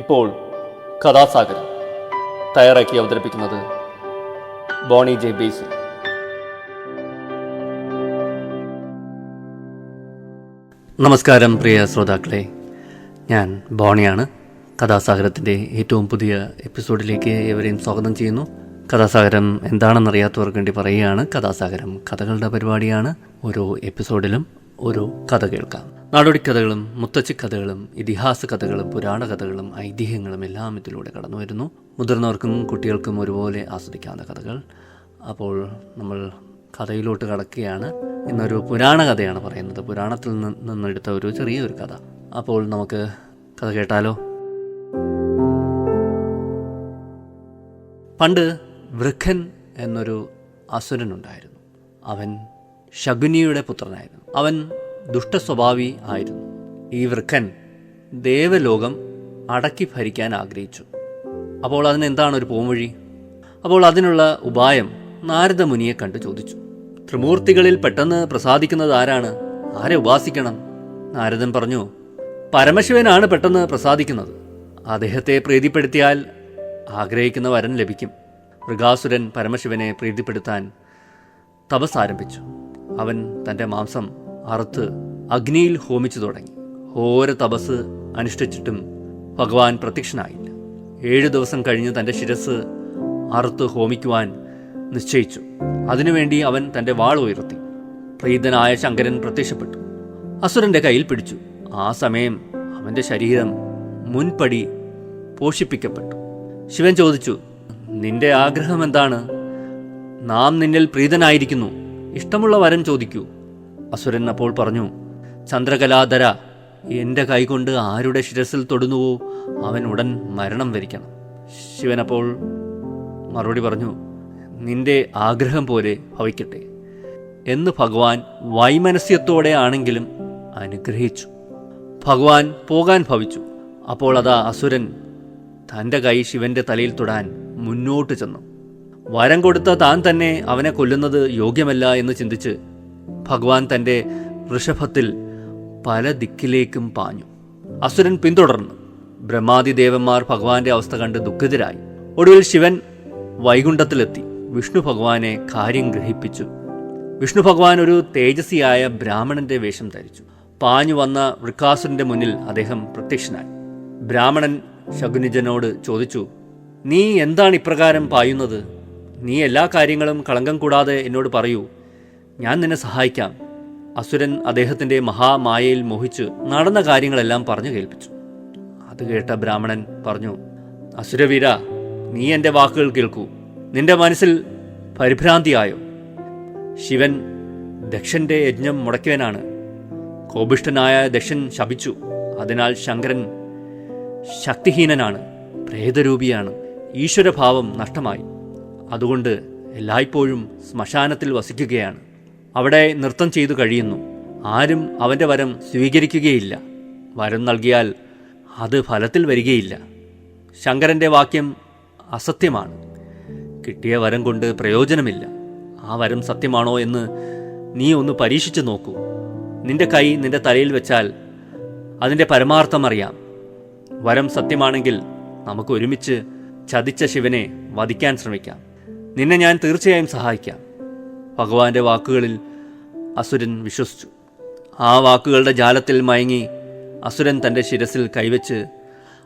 ഇപ്പോൾ കഥാസാഗരം തയ്യാറാക്കി അവതരിപ്പിക്കുന്നത് ബോണി ജെ ബേസിൽ. നമസ്കാരം പ്രിയ ശ്രോതാക്കളെ, ഞാൻ ബോണിയാണ്. കഥാസാഗരത്തിൻ്റെ ഏറ്റവും പുതിയ എപ്പിസോഡിലേക്ക് ഏവരെയും സ്വാഗതം ചെയ്യുന്നു. കഥാസാഗരം എന്താണെന്നറിയാത്തവർക്ക് വേണ്ടി പറയുകയാണ്. കഥാസാഗരം കഥകളുടെ പരിപാടിയാണ്. ഓരോ എപ്പിസോഡിലും ഓരോ കഥ കേൾക്കാം. നാടോടിക്കഥകളും മുത്തച്ഛിക്കഥകളും ഇതിഹാസ കഥകളും പുരാണ കഥകളും ഐതിഹ്യങ്ങളും എല്ലാം ഇതിലൂടെ കടന്നു വരുന്നു. മുതിർന്നവർക്കും കുട്ടികൾക്കും ഒരുപോലെ ആസ്വദിക്കാവുന്ന കഥകൾ. അപ്പോൾ നമ്മൾ കഥയിലോട്ട് കടക്കുകയാണ്. ഇന്നൊരു പുരാണ കഥയാണ് പറയുന്നത്. പുരാണത്തിൽ നിന്നെടുത്ത ഒരു ചെറിയൊരു കഥ. അപ്പോൾ നമുക്ക് കഥ കേട്ടാലോ? പണ്ട് വൃക്കൻ എന്നൊരു അസുരനുണ്ടായിരുന്നു. അവൻ ശകുനിയുടെ പുത്രനായിരുന്നു. അവൻ ദുഷ്ടസ്വഭാവി ആയിരുന്നു. ഈ വൃക്കൻ ദേവലോകം അടക്കി ഭരിക്കാൻ ആഗ്രഹിച്ചു. അപ്പോൾ അതിനെന്താണ് ഒരു പോംവഴി? അപ്പോൾ അതിനുള്ള ഉപായം നാരദ മുനിയെ കണ്ട് ചോദിച്ചു. ത്രിമൂർത്തികളിൽ പെട്ടെന്ന് പ്രസാദിക്കുന്നത് ആരാണ്? ആരെ ഉപാസിക്കണം? നാരദൻ പറഞ്ഞു, പരമശിവനാണ് പെട്ടെന്ന് പ്രസാദിക്കുന്നത്. അദ്ദേഹത്തെ പ്രീതിപ്പെടുത്തിയാൽ ആഗ്രഹിക്കുന്ന വരൻ ലഭിക്കും. മൃഗാസുരൻ പരമശിവനെ പ്രീതിപ്പെടുത്താൻ തപസ് ആരംഭിച്ചു. അവൻ തൻ്റെ മാംസം അറുത്ത് അഗ്നിയിൽ ഹോമിച്ചു തുടങ്ങി. ഘോര തപസ് അനുഷ്ഠിച്ചിട്ടും ഭഗവാൻ പ്രത്യക്ഷനായില്ല. 7 ദിവസം കഴിഞ്ഞ് തൻ്റെ ശിരസ് അറുത്ത് ഹോമിക്കുവാൻ നിശ്ചയിച്ചു. അതിനുവേണ്ടി അവൻ തൻ്റെ വാൾ ഉയർത്തി. പ്രീതനായ ശങ്കരൻ പ്രത്യക്ഷപ്പെട്ടു. അസുരന്റെ കയ്യിൽ പിടിച്ചു. ആ സമയം അവൻ്റെ ശരീരം മുൻപടി പോഷിപ്പിക്കപ്പെട്ടു. ശിവൻ ചോദിച്ചു, നിന്റെ ആഗ്രഹം എന്താണ്? നാം നിന്നിൽ പ്രീതനായിരിക്കുന്നു. ഇഷ്ടമുള്ള വരം ചോദിക്കൂ. അസുരൻ അപ്പോൾ പറഞ്ഞു, ചന്ദ്രകലാധര, എൻ്റെ കൈകൊണ്ട് ആരുടെ ശിരസിൽ തൊടുന്നുവോ അവൻ ഉടൻ മരണം വരിക്കണം. ശിവൻ അപ്പോൾ മറുപടി പറഞ്ഞു, നിന്റെ ആഗ്രഹം പോലെ ഭവിക്കട്ടെ എന്ന് ഭഗവാൻ വൈമനസ്യത്തോടെ ആണെങ്കിലും അനുഗ്രഹിച്ചു. ഭഗവാൻ പോകാൻ ഭവിച്ചു. അപ്പോൾ അതാ അസുരൻ തൻ്റെ കൈ ശിവന്റെ തലയിൽ തൊടാൻ മുന്നോട്ട് ചെന്നു. വരം കൊടുത്ത താൻ തന്നെ അവനെ കൊല്ലുന്നത് യോഗ്യമല്ല എന്ന് ചിന്തിച്ച് ഭഗവാൻ തൻ്റെ ഋഷഭത്തിൽ പല ദിക്കിലേക്കും പാഞ്ഞു. അസുരൻ പിന്തുടർന്നു. ബ്രഹ്മാദി ദേവന്മാർ ഭഗവാന്റെ അവസ്ഥ കണ്ട് ദുഃഖിതരായി. ഒടുവിൽ ശിവൻ വൈകുണ്ഠത്തിലെത്തി വിഷ്ണു ഭഗവാനെ കാര്യം ഗ്രഹിപ്പിച്ചു. വിഷ്ണു ഭഗവാൻ ഒരു തേജസ്വിയായ ബ്രാഹ്മണന്റെ വേഷം ധരിച്ചു. പാഞ്ഞു വന്ന വൃക്കാസുരന്റെ മുന്നിൽ അദ്ദേഹം പ്രത്യക്ഷനായി. ബ്രാഹ്മണൻ ശകുനിജനോട് ചോദിച്ചു, നീ എന്താണ് ഇപ്രകാരം പായുന്നത്? നീ എല്ലാ കാര്യങ്ങളും കളങ്കം കൂടാതെ എന്നോട് പറയൂ, ഞാൻ നിന്നെ സഹായിക്കാം. അസുരൻ അദ്ദേഹത്തിന്റെ മഹാമായയിൽ മോഹിച്ച് നടന്ന കാര്യങ്ങളെല്ലാം പറഞ്ഞു കേൾപ്പിച്ചു. അത് കേട്ട ബ്രാഹ്മണൻ പറഞ്ഞു, അസുരവീര, നീ എൻ്റെ വാക്കുകൾ കേൾക്കൂ. നിന്റെ മനസ്സിൽ പരിഭ്രാന്തിയായോ? ശിവൻ ദക്ഷന്റെ യജ്ഞം മുടക്കിയവനാണ്. കോപിഷ്ഠനായ ദക്ഷൻ ശപിച്ചു. അതിനാൽ ശങ്കരൻ ശക്തിഹീനനാണ്, പ്രേതരൂപിയാണ്. ഈശ്വരഭാവം നഷ്ടമായി. അതുകൊണ്ട് എല്ലായ്പ്പോഴും ശ്മശാനത്തിൽ വസിക്കുകയാണ്. അവിടെ നൃത്തം ചെയ്തു കഴിയുന്നു. ആരും അവൻ്റെ വരം സ്വീകരിക്കുകയില്ല. വരം നൽകിയാൽ അത് ഫലത്തിൽ വരികയില്ല. ശങ്കരൻ്റെ വാക്യം അസത്യമാണ്. കിട്ടിയ വരം കൊണ്ട് പ്രയോജനമില്ല. ആ വരം സത്യമാണോ എന്ന് നീ ഒന്ന് പരീക്ഷിച്ചു നോക്കൂ. നിന്റെ കൈ നിന്റെ തലയിൽ വെച്ചാൽ അതിൻ്റെ പരമാർത്ഥം അറിയാം. വരം സത്യമാണെങ്കിൽ നമുക്ക് ഒരുമിച്ച് ചതിച്ച ശിവനെ വധിക്കാൻ ശ്രമിക്കാം. നിന്നെ ഞാൻ തീർച്ചയായും സഹായിക്കാം. ഭഗവാന്റെ വാക്കുകളിൽ അസുരൻ വിശ്വസിച്ചു. ആ വാക്കുകളുടെ ജാലത്തിൽ മയങ്ങി അസുരൻ തൻ്റെ ശിരസിൽ കൈവച്ച്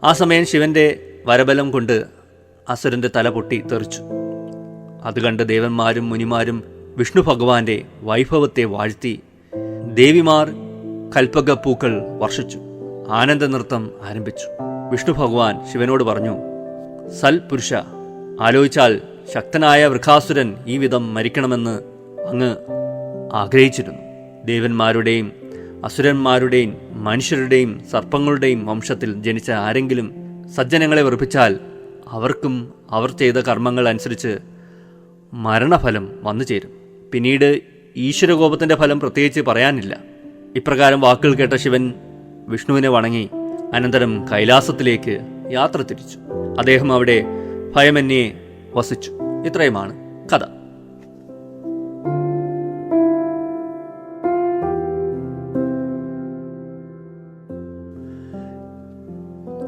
ആ സമയം ശിവന്റെ വരബലം കൊണ്ട് അസുരന്റെ തല പൊട്ടി തെറിച്ചു. അത് കണ്ട് ദേവന്മാരും മുനിമാരും വിഷ്ണു ഭഗവാന്റെ വൈഭവത്തെ വാഴ്ത്തി. ദേവിമാർ കൽപ്പകപ്പൂക്കൾ വർഷിച്ചു. ആനന്ദ നൃത്തം ആരംഭിച്ചു. വിഷ്ണു ഭഗവാൻ ശിവനോട് പറഞ്ഞു, സൽപുരുഷ, ആലോചിച്ചാൽ ശക്തനായ വൃക്കാസുരൻ ഈ വിധം മരിക്കണമെന്ന് അങ്ങ് ആഗ്രഹിച്ചിരുന്നു. ദേവന്മാരുടെയും അസുരന്മാരുടെയും മനുഷ്യരുടെയും സർപ്പങ്ങളുടെയും വംശത്തിൽ ജനിച്ച ആരെങ്കിലും സജ്ജനങ്ങളെ വെറുപ്പിച്ചാൽ അവർക്കും അവർ ചെയ്ത കർമ്മങ്ങൾ അനുസരിച്ച് മരണഫലം വന്നു ചേരും. പിന്നീട് ഈശ്വരകോപത്തിൻ്റെ ഫലം പ്രത്യേകിച്ച് പറയാനില്ല. ഇപ്രകാരം വാക്കുകൾ കേട്ട ശിവൻ വിഷ്ണുവിനെ വണങ്ങി അനന്തരം കൈലാസത്തിലേക്ക് യാത്ര തിരിച്ചു. അദ്ദേഹം അവിടെ ഭയമന്യേ വസിച്ചു. ഇത്രയുമാണ് കഥ.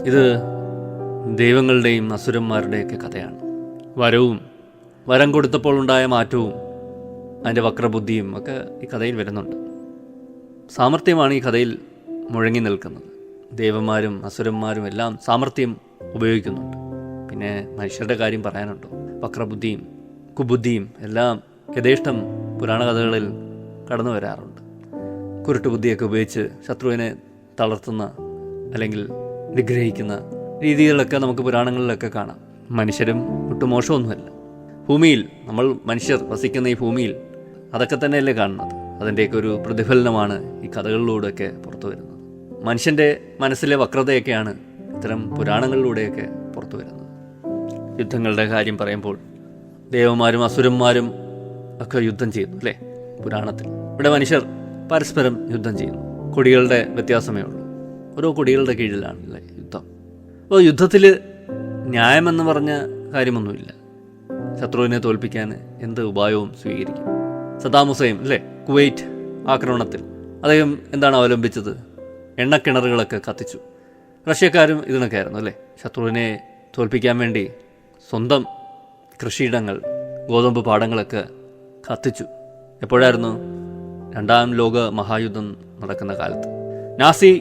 ഇത് ദൈവങ്ങളുടെയും അസുരന്മാരുടെയൊക്കെ കഥയാണ്. വരം കൊടുത്തപ്പോൾ ഉണ്ടായ മാറ്റവും അതിൻ്റെ വക്രബുദ്ധിയും ഒക്കെ ഈ കഥയിൽ വരുന്നുണ്ട്. സാമർത്ഥ്യമാണ് ഈ കഥയിൽ മുഴങ്ങി നിൽക്കുന്നത്. ദേവന്മാരും അസുരന്മാരും എല്ലാം സാമർത്ഥ്യം ഉപയോഗിക്കുന്നുണ്ട്. പിന്നെ മനുഷ്യരുടെ കാര്യം പറയാനുണ്ടോ? വക്രബുദ്ധിയും കുബുദ്ധിയും എല്ലാം യഥേഷ്ടം പുരാണ കഥകളിൽ കടന്നു വരാറുണ്ട്. കുരുട്ടുബുദ്ധിയൊക്കെ ഉപയോഗിച്ച് ശത്രുവിനെ തളർത്തുന്ന അല്ലെങ്കിൽ നിഗ്രഹിക്കുന്ന രീതികളൊക്കെ നമുക്ക് പുരാണങ്ങളിലൊക്കെ കാണാം. മനുഷ്യരും ഒട്ടും മോശമൊന്നുമല്ല. ഭൂമിയിൽ മനുഷ്യർ വസിക്കുന്ന ഈ ഭൂമിയിൽ അതൊക്കെ തന്നെയല്ലേ കാണുന്നത്. അതിൻ്റെയൊക്കെ ഒരു പ്രതിഫലനമാണ് ഈ കഥകളിലൂടെയൊക്കെ പുറത്തു വരുന്നത്. മനുഷ്യൻ്റെ മനസ്സിലെ വക്രതയൊക്കെയാണ് ഇത്തരം പുരാണങ്ങളിലൂടെയൊക്കെ പുറത്തു വരുന്നത്. യുദ്ധങ്ങളുടെ കാര്യം പറയുമ്പോൾ ദേവന്മാരും അസുരന്മാരും ഒക്കെ യുദ്ധം ചെയ്യുന്നു അല്ലേ പുരാണത്തിൽ. ഇവിടെ മനുഷ്യർ പരസ്പരം യുദ്ധം ചെയ്യുന്നു. കൊടികളുടെ വ്യത്യാസമേ ഉള്ളൂ. ഓരോ കൊടികളുടെ കീഴിലാണ് അല്ലേ യുദ്ധം. അപ്പോൾ യുദ്ധത്തിൽ ന്യായമെന്ന് പറഞ്ഞ കാര്യമൊന്നുമില്ല. ശത്രുവിനെ തോൽപ്പിക്കാൻ എന്ത് ഉപായവും സ്വീകരിക്കും. സദ്ദാം ഹുസൈൻ അല്ലേ കുവൈറ്റ് ആക്രമണത്തിൽ അദ്ദേഹം എന്താണ് അവലംബിച്ചത്? എണ്ണക്കിണറുകളൊക്കെ കത്തിച്ചു. റഷ്യക്കാരും ഇതിനൊക്കെയായിരുന്നു അല്ലേ. ശത്രുവിനെ തോൽപ്പിക്കാൻ വേണ്ടി സ്വന്തം കൃഷിയിടങ്ങൾ, ഗോതമ്പ് പാടങ്ങളൊക്കെ കത്തിച്ചു. എപ്പോഴായിരുന്നു? രണ്ടാം ലോക മഹായുദ്ധം നടക്കുന്ന കാലത്ത്. നാസി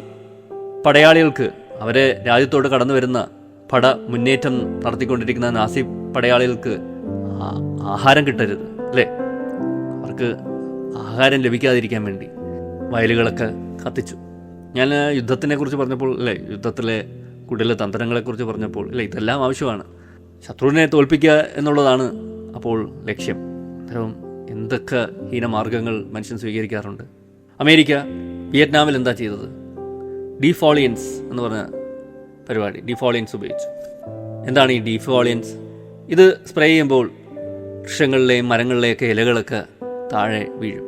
പടയാളികൾക്ക് അവരെ രാജ്യത്തോട് കടന്നു വരുന്ന മുന്നേറ്റം നടത്തിക്കൊണ്ടിരിക്കുന്ന നാസി പടയാളികൾക്ക് ആഹാരം കിട്ടരുത് അല്ലേ. അവർക്ക് ആഹാരം ലഭിക്കാതിരിക്കാൻ വേണ്ടി വയലുകളൊക്കെ കത്തിച്ചു. ഞാൻ യുദ്ധത്തിനെ കുറിച്ച് പറഞ്ഞപ്പോൾ അല്ലേ, യുദ്ധത്തിലെ കുടില തന്ത്രങ്ങളെക്കുറിച്ച് പറഞ്ഞപ്പോൾ അല്ലേ, ഇതെല്ലാം ആവശ്യമാണ്. ശത്രുവിനെ തോൽപ്പിക്കുക എന്നുള്ളതാണ് അപ്പോൾ ലക്ഷ്യം. അത്തരം എന്തൊക്കെ ഹീനമാർഗങ്ങൾ മനുഷ്യൻ സ്വീകരിക്കാറുണ്ട്. അമേരിക്ക വിയറ്റ്നാമിൽ എന്താ ചെയ്തത്? ഡീഫോളിയൻസ് എന്ന് പറഞ്ഞ പരിപാടി, ഡീഫോളിയൻസ് ഉപയോഗിച്ചു. എന്താണ് ഈ ഡീഫോളിയൻസ്? ഇത് സ്പ്രേ ചെയ്യുമ്പോൾ വൃക്ഷങ്ങളിലെയും മരങ്ങളിലെയൊക്കെ ഇലകളൊക്കെ താഴെ വീഴും.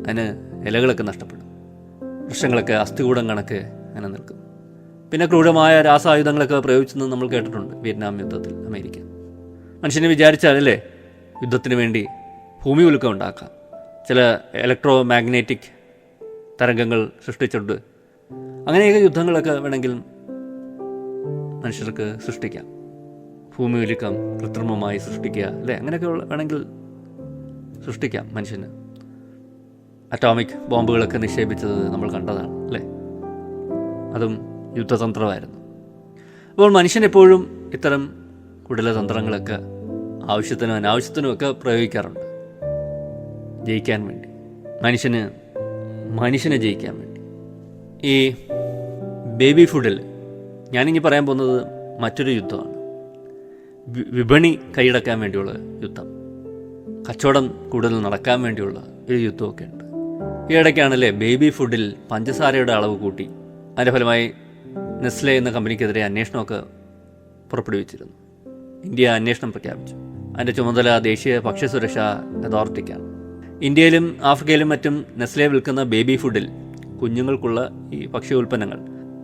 അതിന് ഇലകളൊക്കെ നഷ്ടപ്പെടും. വൃക്ഷങ്ങളൊക്കെ അസ്ഥികൂടം കണക്ക് അങ്ങനെ നിൽക്കും. പിന്നെ ക്രൂരമായ രാസായുധങ്ങളൊക്കെ പ്രയോഗിച്ചെന്ന് നമ്മൾ കേട്ടിട്ടുണ്ട് വിയറ്റ്നാം യുദ്ധത്തിൽ അമേരിക്ക. മനുഷ്യനെ വിചാരിച്ചാലല്ലേ യുദ്ധത്തിന് വേണ്ടി ഭൂമി ഉലുക്കം ഉണ്ടാക്കാം. ചില ഇലക്ട്രോ മാഗ്നറ്റിക് തരംഗങ്ങൾ സൃഷ്ടിച്ചിട്ടുണ്ട്. അങ്ങനെയൊക്കെ യുദ്ധങ്ങളൊക്കെ വേണമെങ്കിൽ മനുഷ്യർക്ക് സൃഷ്ടിക്കാം. ഭൂമി ഉലുക്കം കൃത്രിമമായി സൃഷ്ടിക്കുക അല്ലേ, അങ്ങനെയൊക്കെ വേണമെങ്കിൽ സൃഷ്ടിക്കാം മനുഷ്യന്. അറ്റോമിക് ബോംബുകളൊക്കെ നിക്ഷേപിച്ചത് നമ്മൾ കണ്ടതാണ് അല്ലേ. അതും യുദ്ധതന്ത്രമായിരുന്നു. അപ്പോൾ മനുഷ്യൻ എപ്പോഴും ഇത്തരം കുടിലതന്ത്രങ്ങളൊക്കെ ആവശ്യത്തിനും അനാവശ്യത്തിനും ഒക്കെ പ്രയോഗിക്കാറുണ്ട് ജയിക്കാൻ വേണ്ടി. മനുഷ്യനെ ജയിക്കാൻ വേണ്ടി. ഈ ബേബി ഫുഡിൽ ഞാനിനി പറയാൻ പോകുന്നത് മറ്റൊരു യുദ്ധമാണ്. വിപണി കൈയടക്കാൻ വേണ്ടിയുള്ള യുദ്ധം, കച്ചവടം കൂടുതൽ നടക്കാൻ വേണ്ടിയുള്ള ഒരു യുദ്ധമൊക്കെ ഉണ്ട്. ഈ ഇടയ്ക്കാണല്ലേ ബേബി ഫുഡിൽ പഞ്ചസാരയുടെ അളവ് കൂട്ടി. അതിൻ്റെ ഫലമായി നെസ്ലെ എന്ന കമ്പനിക്കെതിരെ അന്വേഷണമൊക്കെ പുറപ്പെടുവിച്ചിരുന്നു. ഇന്ത്യ അന്വേഷണം പ്രഖ്യാപിച്ചു. അതിൻ്റെ ചുമതല ദേശീയ ഭക്ഷ്യസുരക്ഷാ അതോറിറ്റിക്കാണ്. ഇന്ത്യയിലും ആഫ്രിക്കയിലും മറ്റും നെസ്ലെ വിൽക്കുന്ന ബേബി ഫുഡിൽ കുഞ്ഞുങ്ങൾക്കുള്ള ഈ ഭക്ഷ്യ ഉൽപ്പന്നങ്ങൾ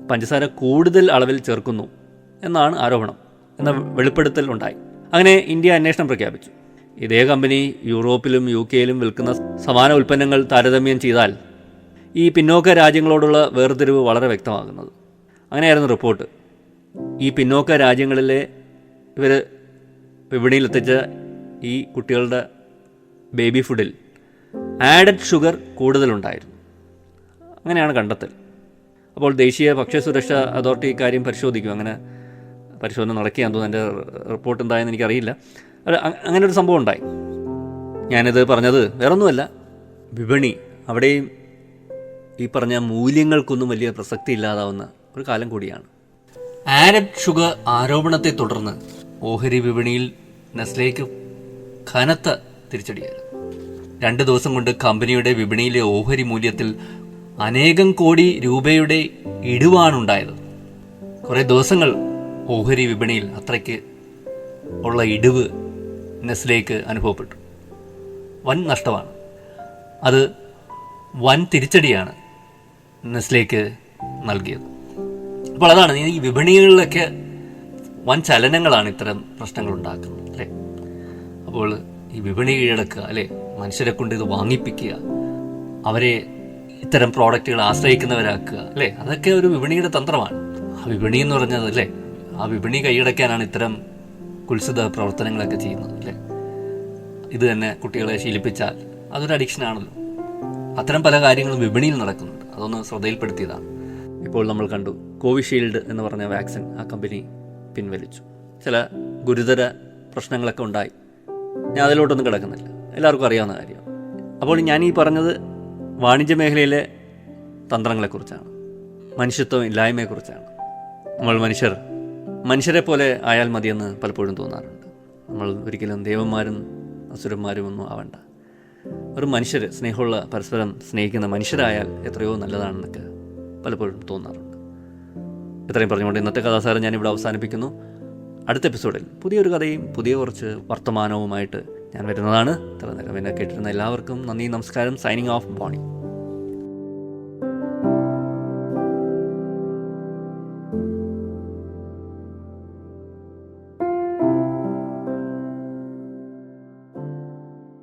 പഞ്ചസാര കൂടുതൽ അളവിൽ ചേർക്കുന്നു എന്നാണ് ആരോപണം എന്ന വെളിപ്പെടുത്തൽ ഉണ്ടായി. അങ്ങനെ ഇന്ത്യ അന്വേഷണം പ്രഖ്യാപിച്ചു. ഇതേ കമ്പനി യൂറോപ്പിലും UK-യിലും വിൽക്കുന്ന സമാന ഉൽപ്പന്നങ്ങൾ താരതമ്യം ചെയ്താൽ ഈ പിന്നോക്ക രാജ്യങ്ങളോടുള്ള വേർതിരിവ് വളരെ വ്യക്തമാകുന്നത്. അങ്ങനെയായിരുന്നു റിപ്പോർട്ട്. ഈ പിന്നോക്ക രാജ്യങ്ങളിലെ ഇവർ വിപണിയിലെത്തിച്ച ഈ കുട്ടികളുടെ ബേബി ഫുഡിൽ ആഡഡ് ഷുഗർ കൂടുതലുണ്ടായിരുന്നു. അങ്ങനെയാണ് കണ്ടെത്തൽ. അപ്പോൾ ദേശീയ ഭക്ഷ്യസുരക്ഷാ അതോറിറ്റി ഇക്കാര്യം പരിശോധിക്കും. അങ്ങനെ പരിശോധന നടക്കുകയാണെന്ന് തോന്നുന്നു. എൻ്റെ റിപ്പോർട്ട് എന്തായെന്ന് എനിക്കറിയില്ല. അങ്ങനെ ഒരു സംഭവം ഉണ്ടായി. ഞാനിത് പറഞ്ഞത് വേറൊന്നുമല്ല, വിപണി അവിടെയും ഈ പറഞ്ഞ മൂല്യങ്ങൾക്കൊന്നും വലിയ പ്രസക്തി ഇല്ലാതാവുന്ന ഒരു കാലം കൂടിയാണ്. ആഡഡ് ഷുഗർ ആരോപണത്തെ തുടർന്ന് ഓഹരി വിപണിയിൽ നെസ്ലേക്ക് കനത്ത തിരിച്ചടിയായിരുന്നു. 2 ദിവസം കൊണ്ട് കമ്പനിയുടെ വിപണിയിലെ ഓഹരി മൂല്യത്തിൽ അനേകം കോടി രൂപയുടെ ഇടിവാണുണ്ടായത്. കുറേ ദിവസങ്ങൾ ഓഹരി വിപണിയിൽ അത്രയ്ക്ക് ഉള്ള ഇടിവ് നെസ്ലേക്ക് അനുഭവപ്പെട്ടു. വൻ നഷ്ടമാണ്. അത് വൻ തിരിച്ചടിയാണ് നെസ്ലേക്ക് നൽകിയത്. അപ്പോൾ അതാണ് ഈ വിപണികളിലൊക്കെ വൻ ചലനങ്ങളാണ് ഇത്തരം പ്രശ്നങ്ങൾ ഉണ്ടാക്കുന്നത് അല്ലേ. അപ്പോൾ ഈ വിപണി കീഴടക്കുക അല്ലേ, മനുഷ്യരെ കൊണ്ട് ഇത് വാങ്ങിപ്പിക്കുക, അവരെ ഇത്തരം പ്രോഡക്റ്റുകൾ ആശ്രയിക്കുന്നവരാക്കുക അല്ലേ, അതൊക്കെ ഒരു വിപണിയുടെ തന്ത്രമാണ്. ആ വിപണി എന്ന് പറഞ്ഞത് അല്ലേ ആ വിപണി കൈയടക്കാനാണ് ഇത്തരം കുത്സിത പ്രവർത്തനങ്ങളൊക്കെ ചെയ്യുന്നത് അല്ലേ. ഇത് തന്നെ കുട്ടികളെ ശീലിപ്പിച്ചാൽ അതൊരു അഡിക്ഷനാണല്ലോ. അത്തരം പല കാര്യങ്ങളും വിപണിയിൽ നടക്കുന്നുണ്ട്. അതൊന്ന് ശ്രദ്ധയിൽപ്പെടുത്തിയതാണ്. ഇപ്പോൾ നമ്മൾ കണ്ടു കോവിഷീൽഡ് എന്ന് പറഞ്ഞ വാക്സിൻ ആ കമ്പനി പിൻവലിച്ചു. ചില ഗുരുതര പ്രശ്നങ്ങളൊക്കെ ഉണ്ടായി. ഞാൻ അതിലോട്ടൊന്നും കിടക്കുന്നില്ല, എല്ലാവർക്കും അറിയാവുന്ന കാര്യമാണ്. അപ്പോൾ ഞാൻ ഈ പറഞ്ഞത് വാണിജ്യ മേഖലയിലെ തന്ത്രങ്ങളെക്കുറിച്ചാണ്, മനുഷ്യത്വം ഇല്ലായ്മയെക്കുറിച്ചാണ്. നമ്മൾ മനുഷ്യരെ പോലെ ആയാൽ മതിയെന്ന് പലപ്പോഴും തോന്നാറുണ്ട്. നമ്മൾ ഒരിക്കലും ദേവന്മാരും അസുരന്മാരും ഒന്നും ആവണ്ട. ഒരു മനുഷ്യർ, സ്നേഹമുള്ള, പരസ്പരം സ്നേഹിക്കുന്ന മനുഷ്യരായാൽ എത്രയോ നല്ലതാണെന്നൊക്കെ പലപ്പോഴും തോന്നാറുണ്ട്. ഇത്രയും പറഞ്ഞുകൊണ്ട് ഇന്നത്തെ കഥാസാരം ഞാനിവിടെ അവസാനിപ്പിക്കുന്നു. അടുത്ത എപ്പിസോഡിൽ പുതിയൊരു കഥയും പുതിയ കുറച്ച് വർത്തമാനവുമായിട്ട് ഞാൻ വരുന്നതാണ്. ഇത്ര നേരം എന്നെ കേട്ടിരുന്ന എല്ലാവർക്കും നന്ദി, നമസ്കാരം. Signing off, Boney.